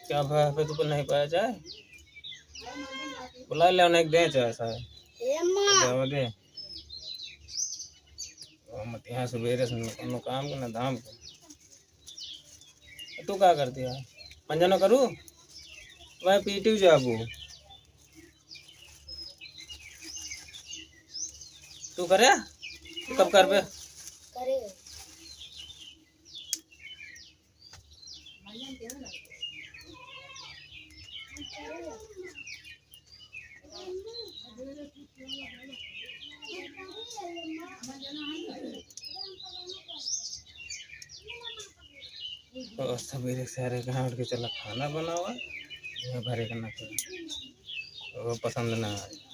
क्या भाई पे तो नहीं पाया जाए बुला ले उन्हें दे ऐसा है दे मत यहाँ सवेरे से काम के ना धाम के तू क्या करती है पंजनो करूँ वह पीटी जाबू तू करे तू कब कर पे करे तो सवेरे सारे कहाँ उठ के चला खाना बना हुआ भरे करना वो पसंद ना आए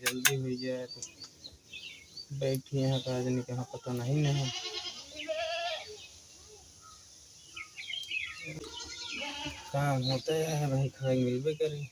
जल्दी हुई जाए तो बैठी यहाँ का आदमी के यहाँ पता नहीं है काम होता है भाई खाई मिलबे करे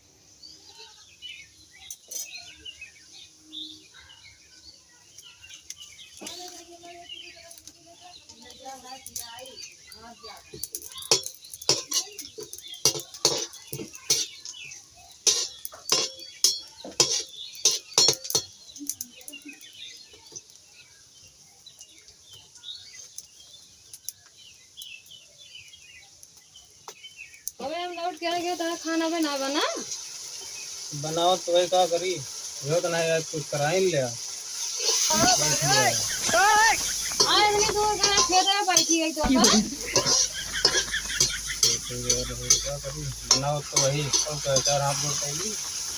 क्या गया था खाना बना बनाओ तो वही क्या करी यो तो नहीं आज कुछ करा ही लिया बनाओ तो वही चार हाथ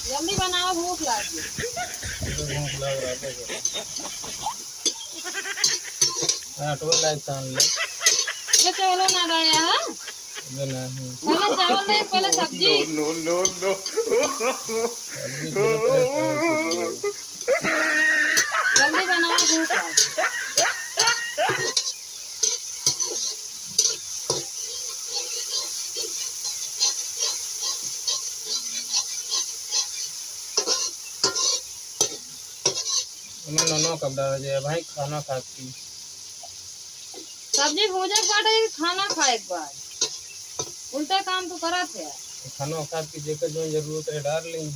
जल्दी बनाओ भूख लगी भूख लग रहा है तो लाइक चलो ना रहा है पहले चावल नहीं पहले सब्जी नो नो नो जल्दी बनाओ भूख मैं नोनो कब डाल जाए भाई खाना खाती सब्जी भूजा काटे खाना खाए एक बार उल्टा काम तो करा थे खाना खाद की जेकर जो जरूरत है डाल लेंगे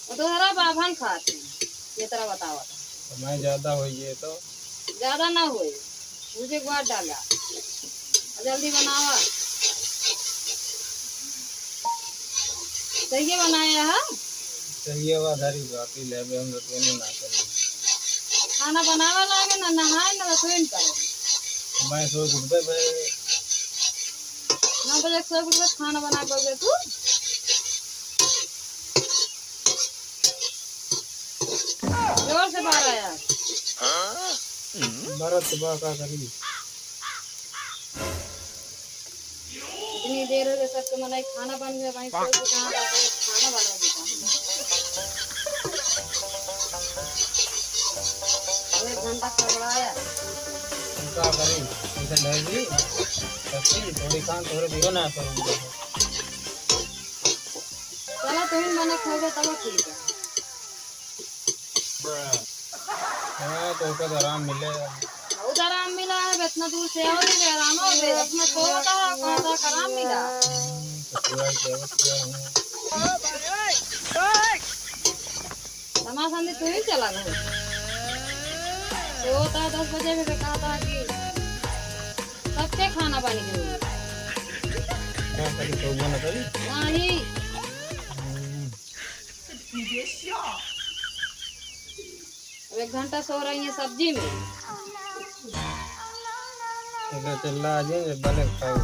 वो तो हरा बाभन खाते ये तरह बताओ तो मैं ज्यादा हो ये तो ज्यादा ना हुए मुझे एक बार डाला जल्दी बनावा सही बनाया है सही हुआ धारी बाकी ले हम तो नहीं ना करें खाना बनावा लागे ना नहाए ना रसोई करे मैं सो गुडबे भाई 9 बजे 100 रुपये खाना बना पाओगे तू जोर से बाहर आया भारत सुबह का करी इतनी देर हो गई सबके मन खाना बन गया वहीं कोई को कहाँ जाके खाना बना देता हूँ। 1 घंटा खबराया उनका करी उनसे ले ली सब्जी थोड़ी खान थोड़े दियो ना करूँगा। चला तुम बना खाओगे तब ठीक है। हाँ तो उसका तो आराम मिलेगा। बहुत आराम मिला है इतना दूर से आओ नहीं आराम हो गए अपना सोता कहाँ था आराम मिला। तो पूरा क्या हूँ समा संधि तू ही चला गया सोता 10 बजे भी कहा था कि सबके खाना पानी के क्या करी तो वो ना करी नहीं 1 घंटा सो रही है सब्जी में। इधर चला आ जाए भले खाओ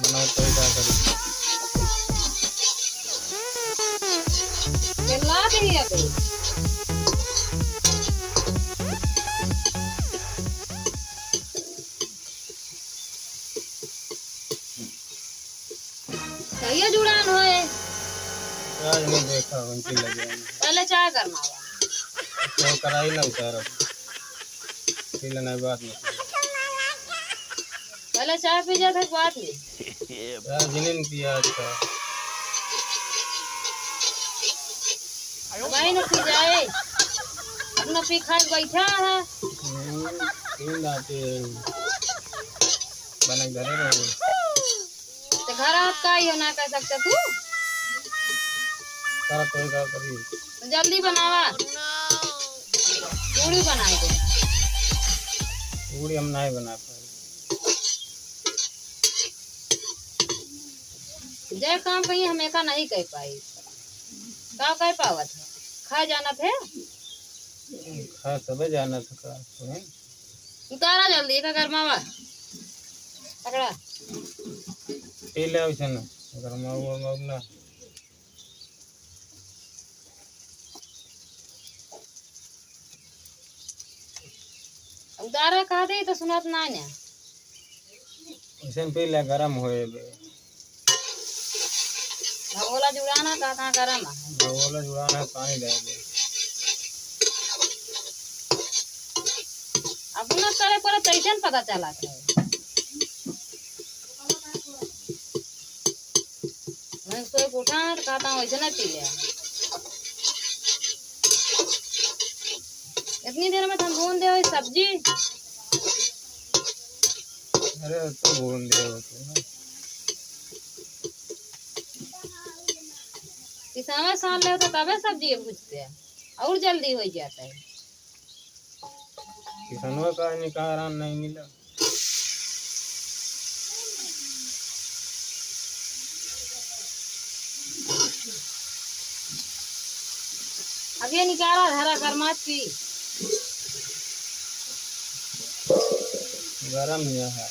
बनाओ तो क्या करी चिल्ला दी अभी सही है जुड़ान होए आज नहीं देखा उनकी लगे पहले चाय करना हुआ तो कराई ना उतारो पी लेना बात में पहले चाय पी जाते बात में यार जिन्हें पिया था भाई न पी जाए अपना पी खा के बैठा है तीन आते बना घरे रहो तो घर आप का ही हो ना कह सकते तू सारा कोई का करी तो जल्दी बनावा पूरी बनाए दे पूरी हम नहीं बना पाए जय काम कहीं हमें का नहीं कह पाई का कह पावत है खा जाना थे खा सब जाना था का सुने उतारा जल्दी का गरमावा पकड़ा पी ले उसे ना गरमा हुआ मगना उतारा कहा दे तो सुनत ना ने उसे पी ले गरम होए बे भगोला जुड़ाना कहाँ गरम है बोला जुड़ाना पानी दे दे अपना करे पर कैसे पता चला था मैं सोए उठा कहता हूँ वैसे नहीं पी लिया इतनी देर में तुम भून दे सब्जी अरे तो भून दे वो तो ना किसान सान ले तो तबे सब्जी भूजते हैं और जल्दी हो जाता है किसानों का निकाह आराम नहीं मिला अब ये निकाला हरा गरमाच की गरम नहीं है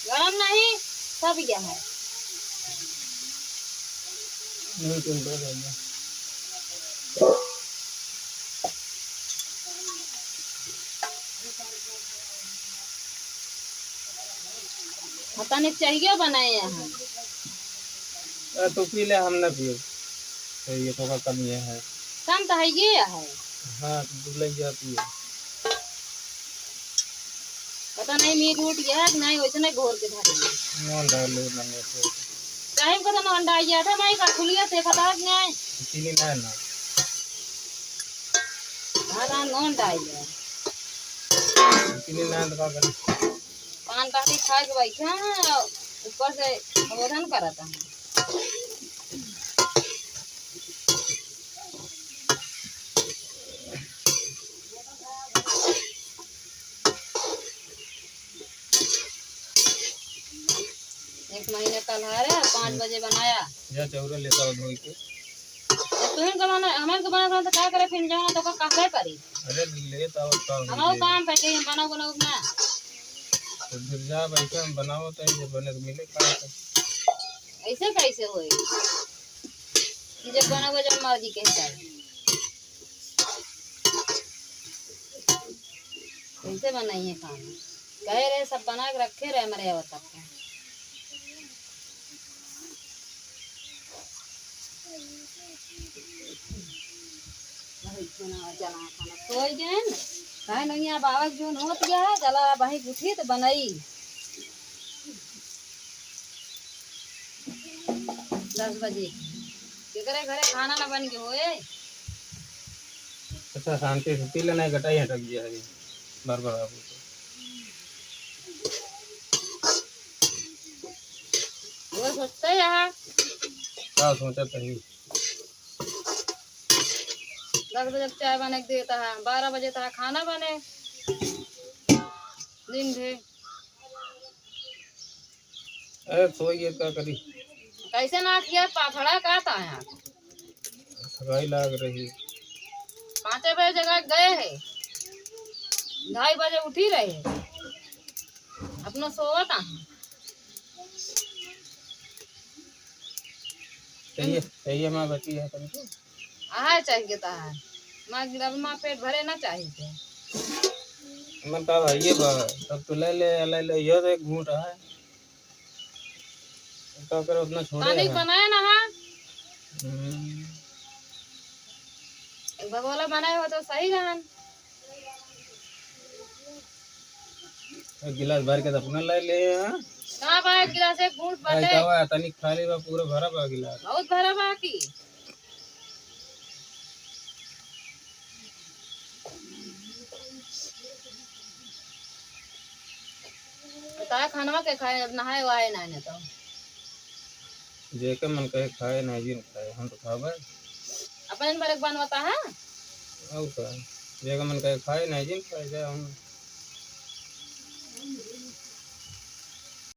गरम नहीं सब क्या है नहीं तुम दे देना पता नहीं चाहिए बनाए यहाँ तो पी ले हम ना पियो तो ये तो का कमी है कम तो है ये है हाँ तो लग जाती है पता नहीं मीट उठ गया कि नहीं वैसे नहीं घोर के धरेंगे नॉन डालो नंगे तो टाइम को तो अंडा गया था मैं का खुलिया से पता नहीं इसीलिए ना ना हरा नॉन डाल गया इसीलिए ना तो का करें पान काटी खा के बैठा है ऊपर से भोजन करता है एक महीने कल है 5 बजे बनाया जा चौरा लेता हो धोई के तुम का बना हमें का बना तो क्या करे फिर जाना तो का क्या करी अरे लेता हो तो हमारा काम पे के बनाओ बनाओ ना तो फिर जा बैठा बनाओ तो ये बने तो मिले खा ऐसे कैसे होए जब बनाओगे जब मर्जी के हिसाब कैसे बनाइए खाना कह रहे सब बना के रखे रहे हमारे अब तक भाई खाना चला खाना सोई गए न काहे नहीं यहाँ बाबा जोन होत गया है चला भाई उठी तो बनाई 10 बजे केकरे घरे खाना ना बन के होए अच्छा शांति से पी लेना, घटाई हटक गया है बार बार आपको वो सोचते यहाँ क्या सोचा था 10 बजे चाय बने के देता है 12 बजे तक खाना बने दिन भर अरे सोइए क्या करी, कैसे ना किया पाथड़ा कहता है यहाँ थकाई लग रही। 5 बजे जगह गए है 2:30 बजे उठी रहे है अपना सोवत है चाहिए चाहिए माँ बची है तुमको आहा चाहिए ता है माँ गिरा माँ पेट भरे ना चाहिए मैं कहा भाई ये तब तो ले ले ये तो एक घूट रहा है क्या करे उतना छोड़े तानिक है। बनाया ना हाँ भगोला बनाए हो तो सही रहन एक गिलास भर के तो अपना ले ले हाँ कहाँ बा एक गिलास एक घूंट भाई बटे क्या हुआ तनिक खाली बा पूरा भरा बा गिलास। बहुत भरा बाकी तारा खानवा के खाए अब नहाए वाए ना ने तो जेके मन कहे खाए नहीं जिन खाए हम तो खावे अपन बार एक बनवाता है और का जेके मन कहे खाए नहीं जिन खाए जाए हम